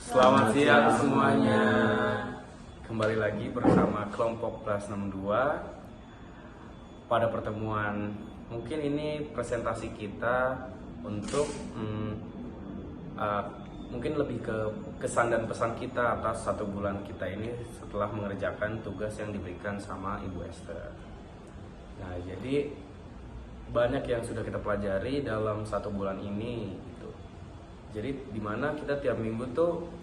Selamat siang semuanya. Kembali lagi bersama kelompok kelas 62. Pada pertemuan mungkin ini presentasi kita untuk mungkin lebih ke kesan dan pesan kita atas 1 bulan kita ini setelah mengerjakan tugas yang diberikan sama Ibu Esther. Nah, jadi banyak yang sudah kita pelajari dalam 1 bulan ini gitu. Jadi dimana kita tiap minggu tuh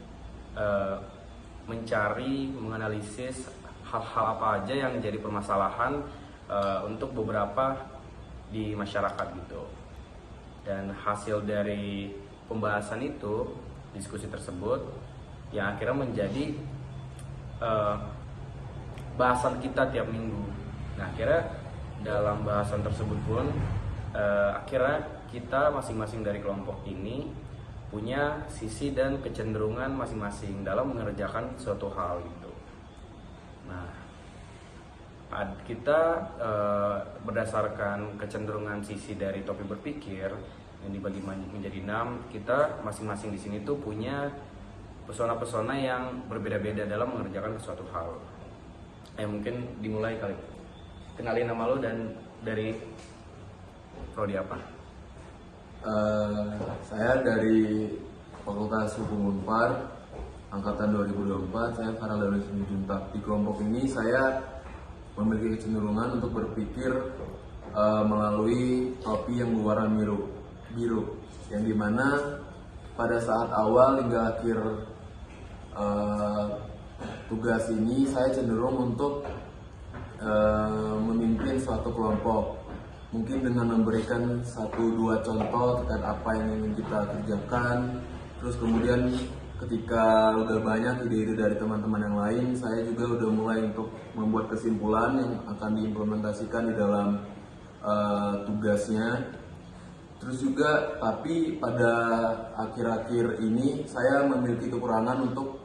mencari, menganalisis hal-hal apa aja yang jadi permasalahan untuk beberapa di masyarakat gitu. Dan hasil dari pembahasan itu, diskusi tersebut yang akhirnya menjadi bahasan kita tiap minggu. Nah, akhirnya dalam bahasan tersebut pun akhirnya kita masing-masing dari kelompok ini punya sisi dan kecenderungan masing-masing dalam mengerjakan suatu hal gitu. Nah, kita berdasarkan kecenderungan sisi dari topik berpikir yang dibagi menjadi 6, kita masing-masing di sini tuh punya pesona-pesona yang berbeda-beda dalam mengerjakan suatu hal. Mungkin dimulai kali. Kenalin nama lo dan dari prodi apa? Saya dari Fakultas Hukum Unpar angkatan 2024. Saya Farel Juntak. Di kelompok ini saya memiliki kecenderungan untuk berpikir melalui topi yang berwarna biru, yang dimana pada saat awal hingga akhir tugas ini saya cenderung untuk memimpin suatu kelompok, mungkin dengan memberikan 1-2 contoh terkait apa yang ingin kita kerjakan. Terus kemudian ketika udah banyak ide-ide dari teman-teman yang lain, saya juga udah mulai untuk membuat kesimpulan yang akan diimplementasikan di dalam tugasnya. Terus juga, tapi pada akhir-akhir ini saya memiliki kekurangan untuk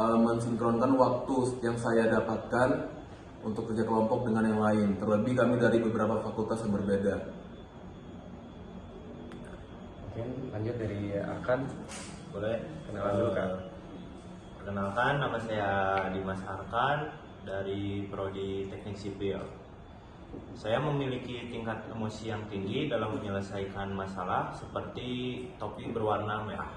mensinkronkan waktu yang saya dapatkan untuk kerja kelompok dengan yang lain, terlebih kami dari beberapa fakultas yang berbeda. Mungkin lanjut dari Arkan. Boleh. Kenalan dulu kan. Perkenalkan, nama saya Dimas Arkan dari Prodi Teknik Sipil. Saya memiliki tingkat emosi yang tinggi dalam menyelesaikan masalah seperti topi berwarna merah.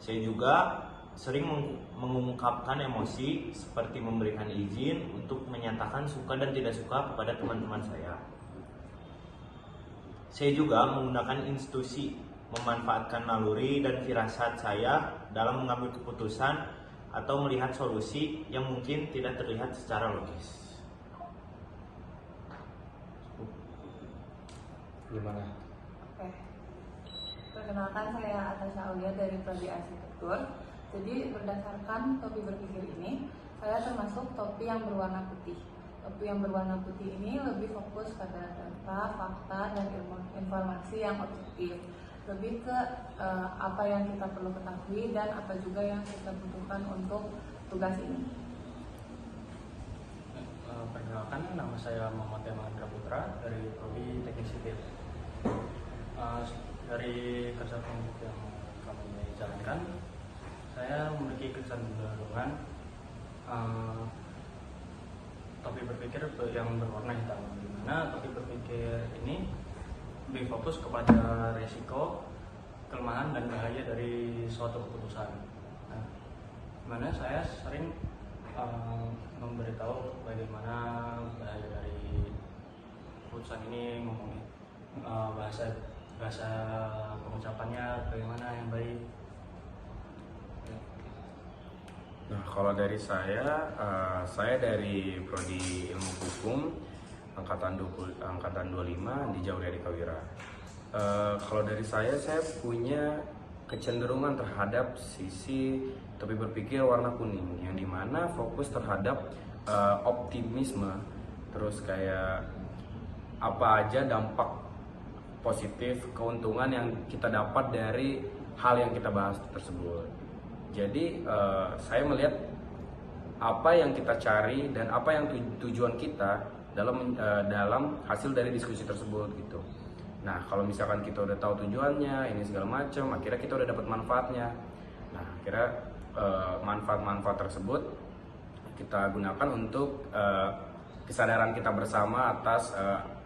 Saya juga sering mengungkapkan emosi seperti memberikan izin untuk menyatakan suka dan tidak suka kepada teman-teman saya. Saya juga menggunakan institusi, memanfaatkan naluri dan firasat saya dalam mengambil keputusan atau melihat solusi yang mungkin tidak terlihat secara logis. Gimana? Oke. Perkenalkan, saya Atasha Aulia dari Prodi Arsitektur. Jadi berdasarkan topi berpikir ini, saya termasuk topi yang berwarna putih. Topi yang berwarna putih ini lebih fokus pada data, fakta, dan informasi yang objektif. Lebih ke apa yang kita perlu ketahui dan apa juga yang kita butuhkan untuk tugas ini. Perkenalkan, nama saya Muhammad Yaman Putra dari Prodi Teknik Sipil. Dari kerja kelompok yang kami jalankan, saya memiliki kecenderungan topi berpikir yang berwarna hitam, di mana topi berpikir ini lebih fokus kepada resiko, kelemahan dan bahaya dari suatu keputusan. Nah, dimana saya sering memberitahu bagaimana bahaya dari keputusan ini, ngomongin bahasa pengucapannya bagaimana yang baik. Nah, kalau dari saya dari Prodi Ilmu Hukum angkatan 25 di Jauh dari Kawira. Kalau dari saya punya kecenderungan terhadap sisi topi berpikir warna kuning, yang dimana fokus terhadap optimisme, terus kayak apa aja dampak positif, keuntungan yang kita dapat dari hal yang kita bahas tersebut. Jadi saya melihat apa yang kita cari dan apa yang tujuan kita dalam hasil dari diskusi tersebut gitu. Nah, kalau misalkan kita udah tahu tujuannya, ini segala macam, akhirnya kita udah dapat manfaatnya. Nah, Kira manfaat-manfaat tersebut kita gunakan untuk kesadaran kita bersama atas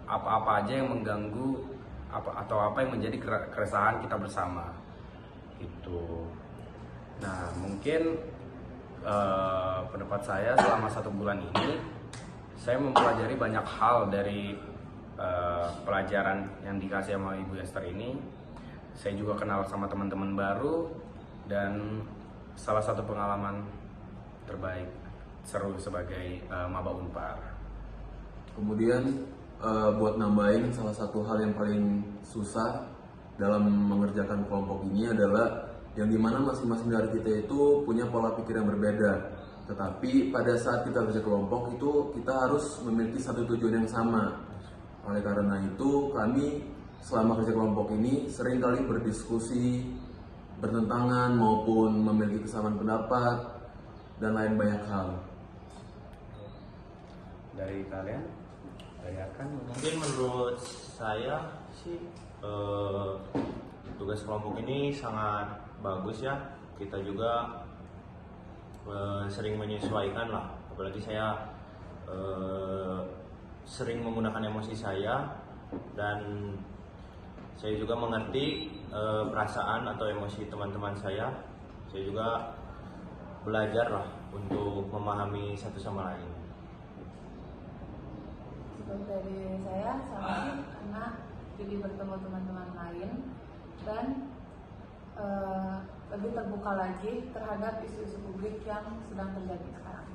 apa-apa aja yang mengganggu atau apa yang menjadi keresahan kita bersama. Itu. Nah, mungkin pendapat saya selama 1 bulan ini saya mempelajari banyak hal dari pelajaran yang dikasih sama Ibu Esther ini. Saya juga kenal sama teman-teman baru dan salah satu pengalaman terbaik seru sebagai maba Unpar. Kemudian buat nambahin, salah satu hal yang paling susah dalam mengerjakan kelompok ini adalah yang dimana masing-masing dari kita itu punya pola pikir yang berbeda. Tetapi pada saat kita kerja kelompok itu kita harus memiliki satu tujuan yang sama. Oleh karena itu kami selama kerja kelompok ini seringkali berdiskusi, bertentangan maupun memiliki kesamaan pendapat dan lain banyak hal. Dari kalian? Dari Akan? Mungkin menurut saya sih tugas kelompok ini sangat bagus ya. Kita juga sering menyesuaikan lah. Apalagi saya sering menggunakan emosi saya dan saya juga mengerti perasaan atau emosi teman-teman saya. Saya juga belajar lah untuk memahami satu sama lain. Dari saya sama sih, karena jadi bertemu teman-teman lain dan lebih terbuka lagi terhadap isu-isu publik yang sedang terjadi sekarang.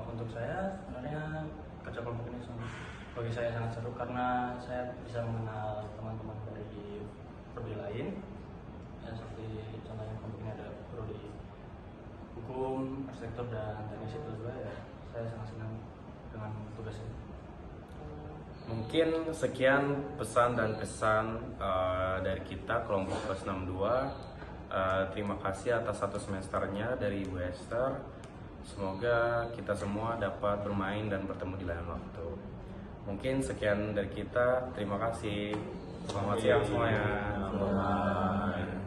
Untuk saya sebenarnya kerja kelompok ini bagi saya sangat seru karena saya bisa mengenal teman-teman dari prodi lain. Ya, seperti contohnya kelompok ini ada prodi hukum, arsitektur dan teknik sipil juga ya. Saya sangat senang dengan tugas ini. Mungkin sekian pesan dan kesan dari kita kelompok plus 62. Terima kasih atas 1 semesternya dari Ibu Esther. Semoga kita semua dapat bermain dan bertemu di lain waktu. Mungkin sekian dari kita. Terima kasih. Selamat siang semuanya. Bye.